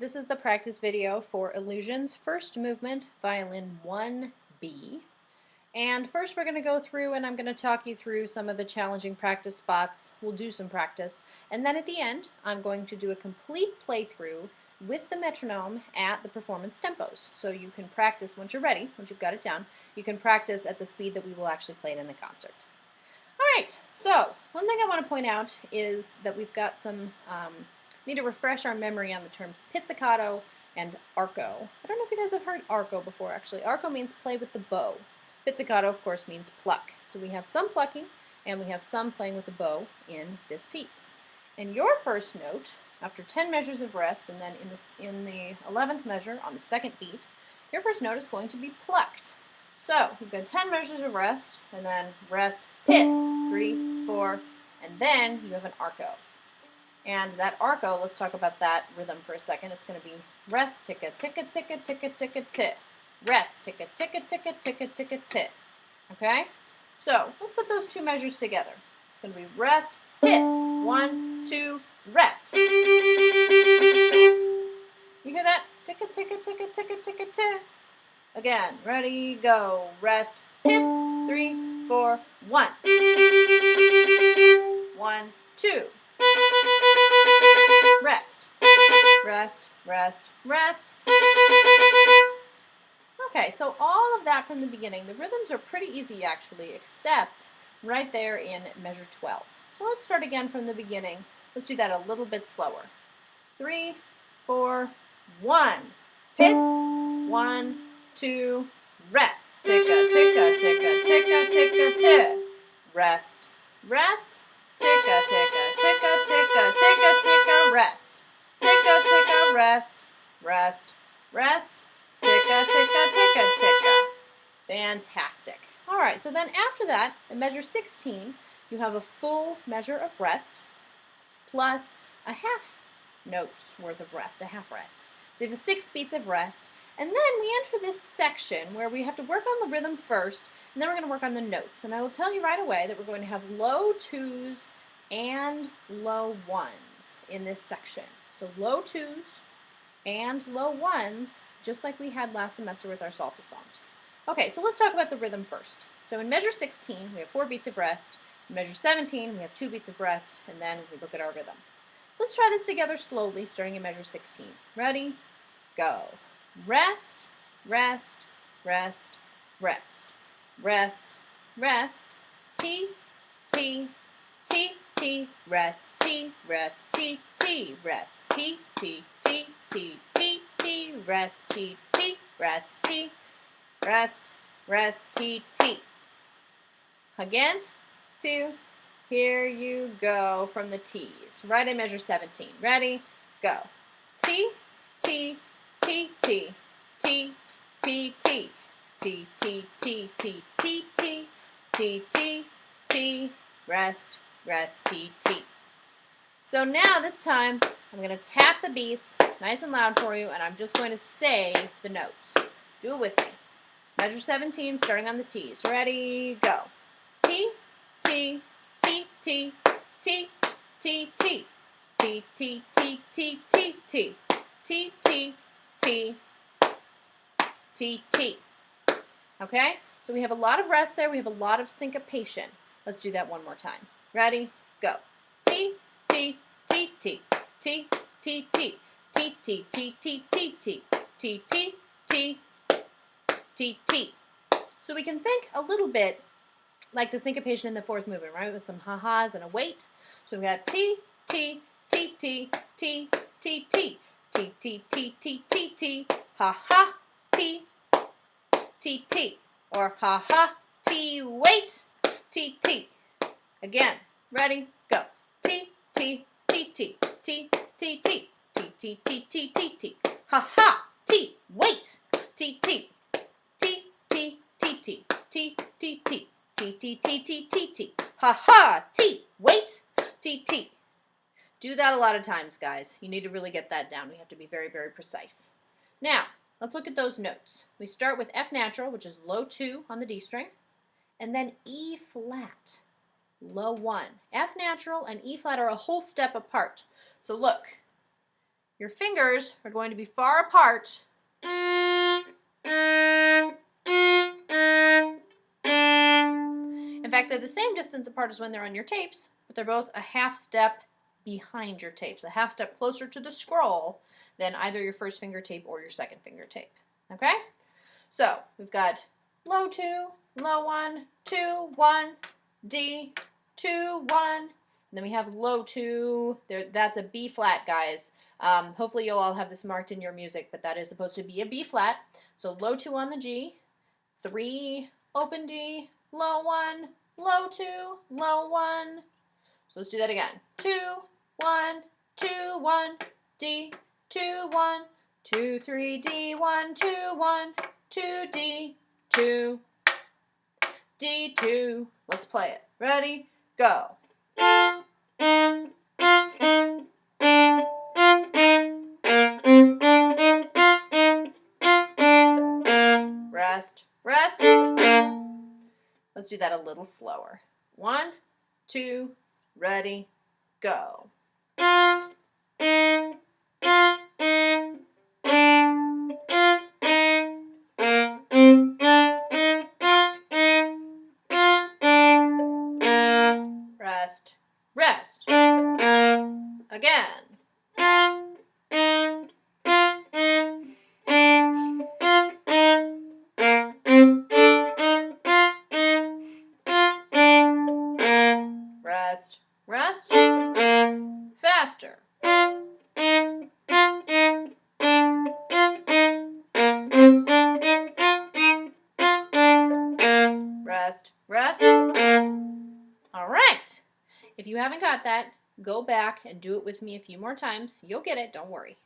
This is the practice video for Illusion's first movement, Violin IB. And first we're going to go through and I'm going to talk you through some of the challenging practice spots. We'll do some practice. And then at the end, I'm going to do a complete playthrough with the metronome at the performance tempos. So you can practice once you're ready, once you've got it down, you can practice at the speed that we will actually play it in the concert. Alright, so one thing I want to point out is that we've got some, need to refresh our memory on the terms pizzicato and arco. I don't know if you guys have heard arco before actually. Arco means play with the bow. Pizzicato of course means pluck. So we have some plucking and we have some playing with the bow in this piece. And your first note, after 10 measures of rest and then in the 11th measure on the second beat, your first note is going to be plucked. So we've got 10 measures of rest and then rest hits, 3, 4, and then you have an arco. And that arco, let's talk about that rhythm for a second. It's going to be rest, ticka, ticka, ticka, ticka, ticka, tick. Rest, ticka, ticka, ticka, ticka, ticka, tick. Okay? So let's put those two measures together. It's going to be rest, hits, 1, 2, rest. You hear that? Ticka, ticka, ticka, ticka, ticka, tick. Again, ready, go. Rest, hits, 3, 4, 1. 1, 2. Rest, rest, rest, rest. Okay, so all of that from the beginning. The rhythms are pretty easy actually, except right there in measure 12. So let's start again from the beginning. Let's do that a little bit slower. 3, 4, 1. Hits, 1, 2, rest. Ticka, ticka, ticka, ticka, ticka, tick. Rest, rest. Ticka, ticka, ticka, ticka, ticka, ticka, rest. Ticka, ticka, rest, rest, rest. Ticka, ticka, ticka, ticka. Fantastic. All right, so then after that, in measure 16, you have a full measure of rest plus a half note's worth of rest, a half rest. So you have 6 beats of rest, and then we enter this section where we have to work on the rhythm first, and then we're going to work on the notes. And I will tell you right away that we're going to have low 2s and low 1s in this section. So low 2s and low 1s, just like we had last semester with our salsa songs. Okay, so let's talk about the rhythm first. So in measure 16, we have 4 beats of rest. In measure 17, we have 2 beats of rest, and then we look at our rhythm. So let's try this together slowly, starting in measure 16. Ready? Go. Rest, rest, rest, rest. Rest, rest, T, T, T, T, rest, T, rest, T, T, rest, T, T, T, T, T, T, rest, T, T, rest, T, rest, rest, T, T. Again, 2, here you go from the T's. Right in measure 17. Ready? Go. T, T, T, T, T, T, T. T, T, T, T, T, T, T, T, T, rest, rest, T, T. So now this time, I'm going to tap the beats nice and loud for you, and I'm just going to say the notes. Do it with me. Measure 17, starting on the T's. Ready, go. T, T, T, T, T, T, T, T, T, T, T, T, T, T, T, T, T, T. Okay? So we have a lot of rest there. We have a lot of syncopation. Let's do that one more time. Ready? Go. T, T, T, T, T, T, T, T, T, T, T, T, T, T, T, T, T, T. So we can think a little bit like the syncopation in the 4th movement, right? With some ha-has and a wait. So we got T, T, T, T, T, T, T, T, T, T, T, T, T, ha-ha, T, T, T, or ha-ha, T, wait, T, T. Again, ready, go. T, T, T, T, T, T, T, T, T, T, T, T, T, ha-ha, T, wait, T, T, T, T, T, T, T, T, T, T, T, T, T, T, T, ha-ha, T, wait, T, T. Do that a lot of times, guys. You need to really get that down. We have to be very, very precise. Now, let's look at those notes. We start with F natural, which is low 2 on the D string, and then E flat, low 1. F natural and E flat are a whole step apart. So look, your fingers are going to be far apart. In fact, they're the same distance apart as when they're on your tapes, but they're both a half step behind your tapes, a half step closer to the scroll than either your first finger tape or your second finger tape. Okay? So we've got low 2, low 1, 2, 1, D, 2, 1. And then we have low 2. There, that's a B flat, guys. Hopefully you'll all have this marked in your music, but that is supposed to be a B flat. So low 2 on the G, 3, open D, low 1, low 2, low 1. So let's do that again. 2, 1, 2, 1, D, 2, 1, 2, 3, D, 1, 2, 1, 2, D, 2, D, 2. Let's play it. Ready? Go. Rest, rest. Let's do that a little slower. 1, 2, ready, go. Rest, rest. Again. Rest, rest. Faster. Rest, rest. All right. If you haven't got that, go back and do it with me a few more times. You'll get it, don't worry.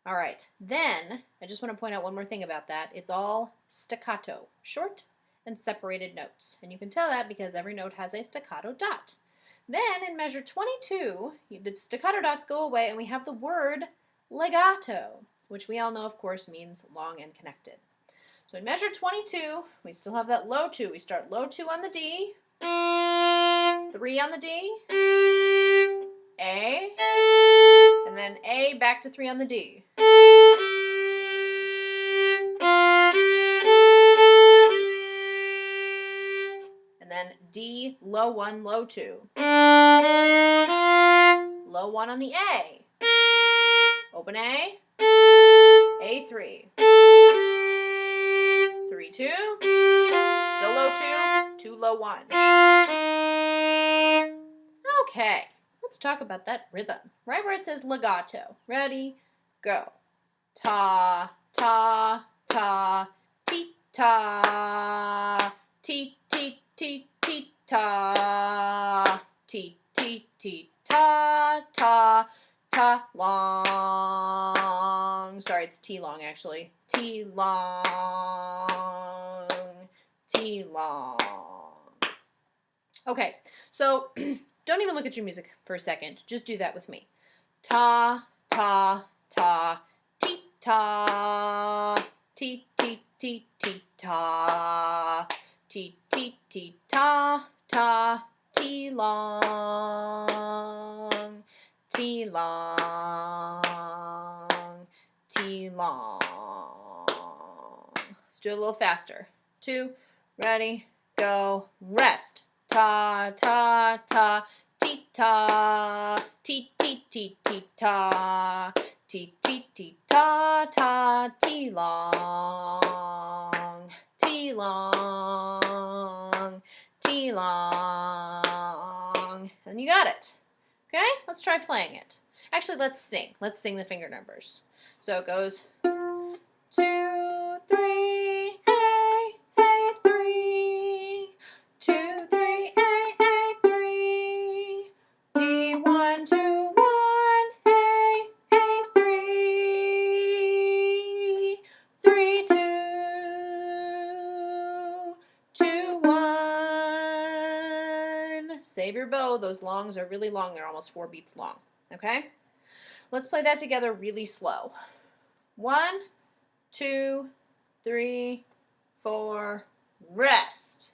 All right, then I just want to point out one more thing about that. It's all staccato, short and separated notes. And you can tell that because every note has a staccato dot. Then in measure 22, the staccato dots go away and we have the word legato, which we all know, of course, means long and connected. So in measure 22, we still have that low 2. We start low 2 on the D, 3 on the D, A, and then A back to 3 on the D. And then D, low 1, low 2. Low 1 on the A. Open A, A3. 3, 2. Still low 2, 2 low 1. Okay, let's talk about that rhythm. Right where it says legato. Ready, go. Ta, ta, ta, ti, ta, ti, ti, ti, ti, ta, ti, ti, ti, ta, ta, ta, long. Sorry, it's T long actually. T long, T long. Okay, so don't even look at your music for a second. Just do that with me. Ta, ta, ta, ti, ta, ti, ti, ti, ti, ta, ti, ti, ti, ta, ta, ti long, ti long, ti long. Let's do it a little faster. 2, ready, go, rest. Ta, ta, ta, ti, ta, ti, ti, ti, ti, ta, ti, ti, ti, ta, ta, ti long, ti long, ti long. And you got it. Okay, let's try playing it. Actually, let's sing. Let's sing the finger numbers. So it goes 2, 3, A, 3, 2, 3, A, 3, D, 1, 2, 1, A, 3, 3, 2, 2, 1. Save your bow. Those longs are really long. They're almost 4 beats long. Okay? Let's play that together really slow. 1, 2, 3, 4, rest.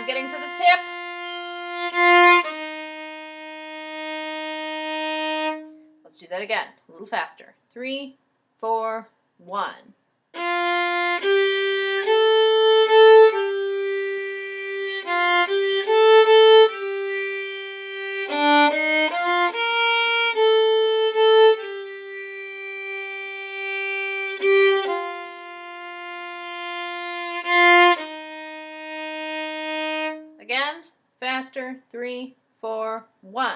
on, getting to the tip. Let's do that again, a little faster. 3, 4, 1. Again, faster. 3, 4, 1.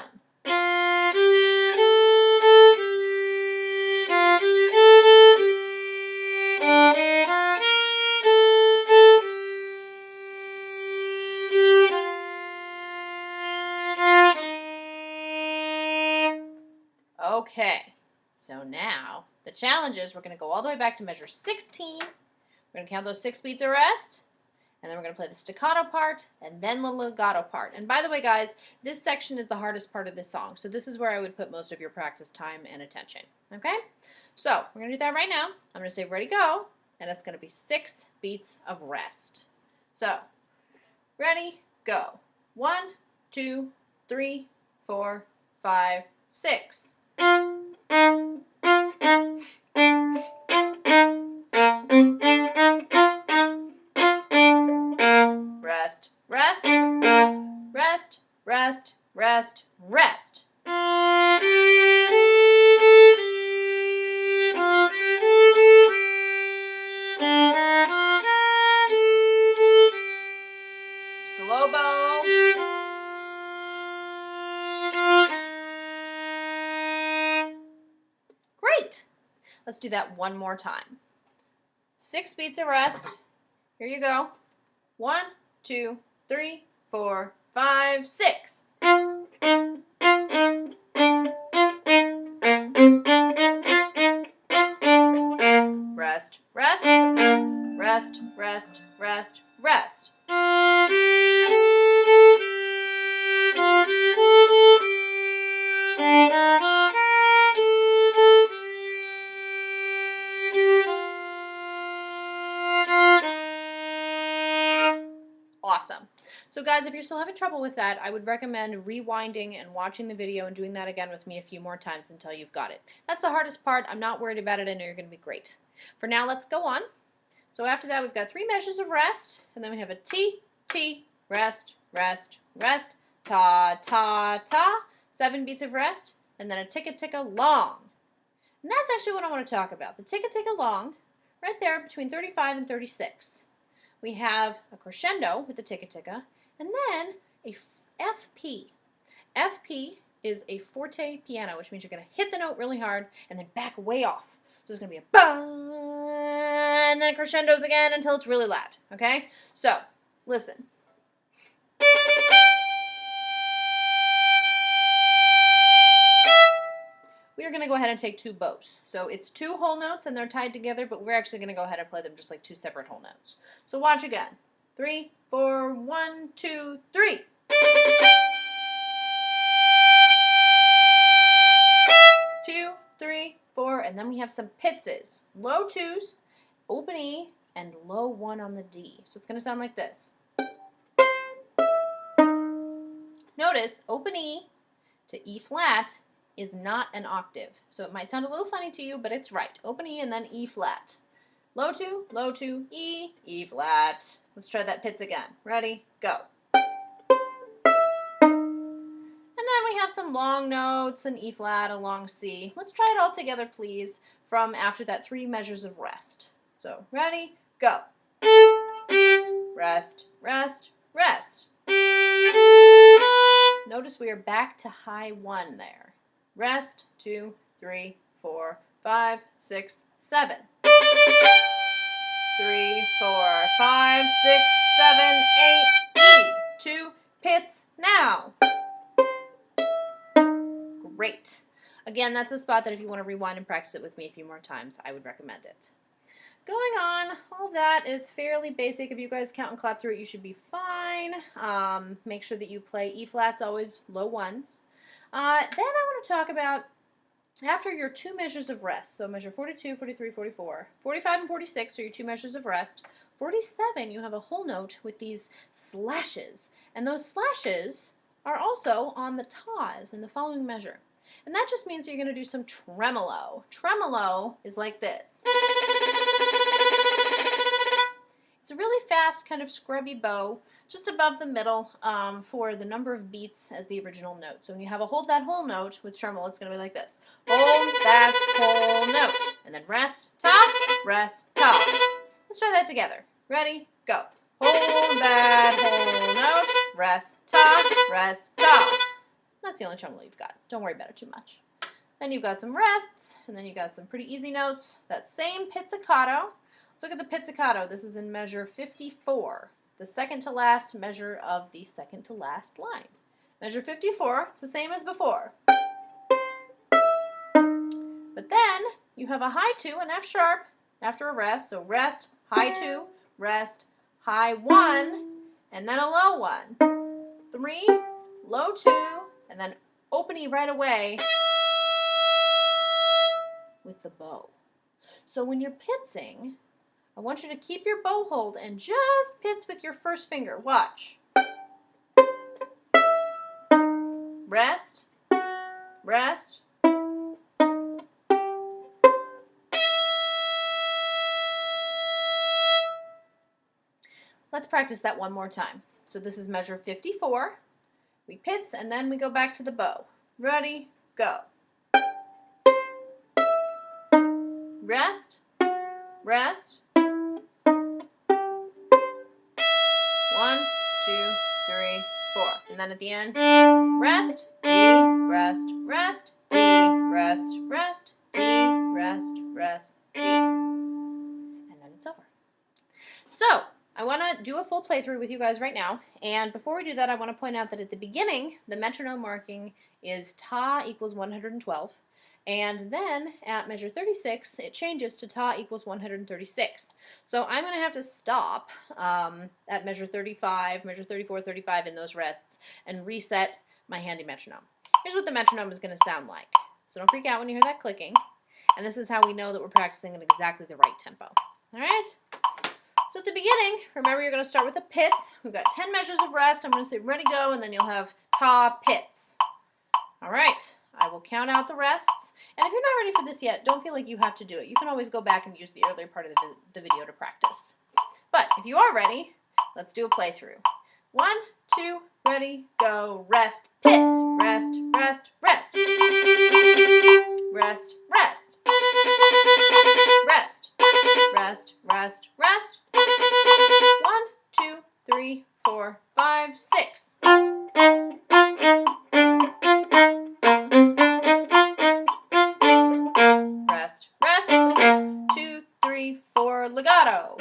Okay, so now the challenge is we're going to go all the way back to measure 16. We're going to count those 6 beats of rest, and then we're going to play the staccato part and then the legato part. And by the way, guys, this section is the hardest part of this song, so this is where I would put most of your practice time and attention. Okay? So we're going to do that right now. I'm going to say ready, go, and it's going to be 6 beats of rest. So, ready, go. 1, 2, 3, 4, 5, 6. Rest, rest, rest, rest, rest, rest. Slow bow. Great. Let's do that one more time. 6 beats of rest. Here you go. 1, 2, 3, 4, 5, 6. Rest, rest, rest, rest, rest, rest. Awesome. So guys, if you're still having trouble with that, I would recommend rewinding and watching the video and doing that again with me a few more times until you've got it. That's the hardest part. I'm not worried about it. I know you're going to be great. For now, let's go on. So after that, we've got 3 measures of rest, and then we have a T, T, rest, rest, rest, ta, ta, ta, 7 beats of rest, and then a ticka, ticka, long. And that's actually what I want to talk about. The ticka, ticka, long, right there between 35 and 36. We have a crescendo with the ticka, ticka, and then a FP. FP is a forte piano, which means you're going to hit the note really hard and then back way off. So it's going to be a ba, and then crescendos again until it's really loud, okay? So, listen. We are going to go ahead and take 2 bows. So it's 2 whole notes and they're tied together, but we're actually going to go ahead and play them just like 2 separate whole notes. So watch again. 3, 4, 1, 2, 3. 2, 3, 4, and then we have some pizzes. Low 2s, open E, and low 1 on the D. So it's going to sound like this. Notice open E to E flat is not an octave. So it might sound a little funny to you, but it's right. Open E and then E flat. Low 2, E, E flat. Let's try that pizza again. Ready, go. And then we have some long notes, an E flat, a long C. Let's try it all together, please, from after that 3 measures of rest. So, ready, go. Rest, rest, rest. Notice we are back to high 1 there. Rest, 2, 3, 4, 5, 6, 7. 3, 4, 5, 6, 7, 8, E. 2 pits now. Great. Again, that's a spot that if you want to rewind and practice it with me a few more times, I would recommend it. Going on, all that is fairly basic. If you guys count and clap through it, you should be fine. Make sure that you play E flats, always low 1s. Then I want to talk about after your 2 measures of rest. So measure 42, 43, 44. 45 and 46 are your 2 measures of rest. 47, you have a whole note with these slashes. And those slashes are also on the tas in the following measure. And that just means you're going to do some tremolo. Tremolo is like this. It's a really fast, kind of scrubby bow, just above the middle for the number of beats as the original note. So when you have a hold that whole note with tremolo, it's going to be like this. Hold that whole note. And then rest, ta, rest, ta. Let's try that together. Ready? Go. Hold that whole note. Rest, ta, rest, ta. That's the only tremolo you've got. Don't worry about it too much. Then you've got some rests, and then you've got some pretty easy notes. That same pizzicato. Let's look at the pizzicato. This is in measure 54, the second to last measure of the second to last line. Measure 54, it's the same as before. But then you have a high 2, an F sharp, after a rest. So rest, high 2, rest, high 1, and then a low 1. 3, low 2, and then opening right away with the bow. So when you're pitzing, I want you to keep your bow hold and just pitz with your first finger. Watch. Rest, rest. Let's practice that one more time. So this is measure 54. We pitz and then we go back to the bow. Ready, go. Rest, rest. 1, 2, 3, 4. And then at the end, rest, D, rest, rest, D, rest, rest, D, rest, rest, D. And then it's over. So, I want to do a full playthrough with you guys right now, and before we do that, I want to point out that at the beginning, the metronome marking is ta equals 112, and then at measure 36, it changes to ta equals 136. So I'm going to have to stop at measure 35, measure 34, 35 in those rests, and reset my handy metronome. Here's what the metronome is going to sound like. So don't freak out when you hear that clicking, and this is how we know that we're practicing at exactly the right tempo. All right? So at the beginning, remember you're going to start with a pitz. We've got 10 measures of rest. I'm going to say ready, go, and then you'll have ta, pitz. All right, I will count out the rests. And if you're not ready for this yet, don't feel like you have to do it. You can always go back and use the earlier part of the video to practice. But if you are ready, let's do a playthrough. 1, 2, ready, go, rest, pitz, rest, rest, rest. Rest, rest. Rest, rest, rest, rest. 1, 2, 3, 4, 5, 6. Rest, rest. 2, 3, 4, legato.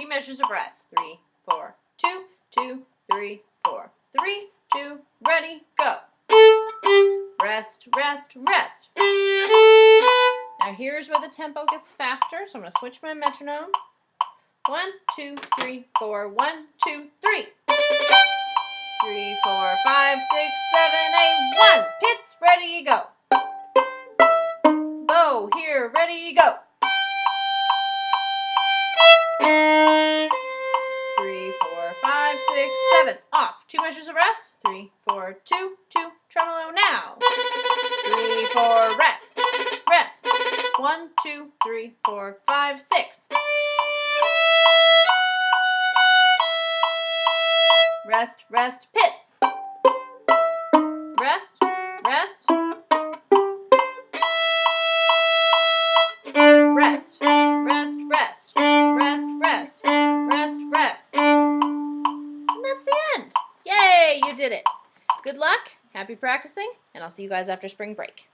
Measures of rest. 3, 4, 2, 2, 3, 4. 3, 2, ready, go. Rest, rest, rest. Now here's where the tempo gets faster, so I'm going to switch my metronome. 1, 2, 3, 4. 1, 2, 3. 3, 4, 5, 6, 7, 8. 1. Pitz, ready, go. Bow, here, ready, go. 3, 4, 5, 6, 7. Off. 2 measures of rest. 3, 4, 2, 2. Tremolo now. 3, 4, rest. Rest. 1, 2, 3, 4, 5, 6. Rest, rest, pitz. Rest, rest. Rest, rest, rest. Rest, rest. Rest, rest. And that's the end. Yay, you did it. Good luck, happy practicing, and I'll see you guys after spring break.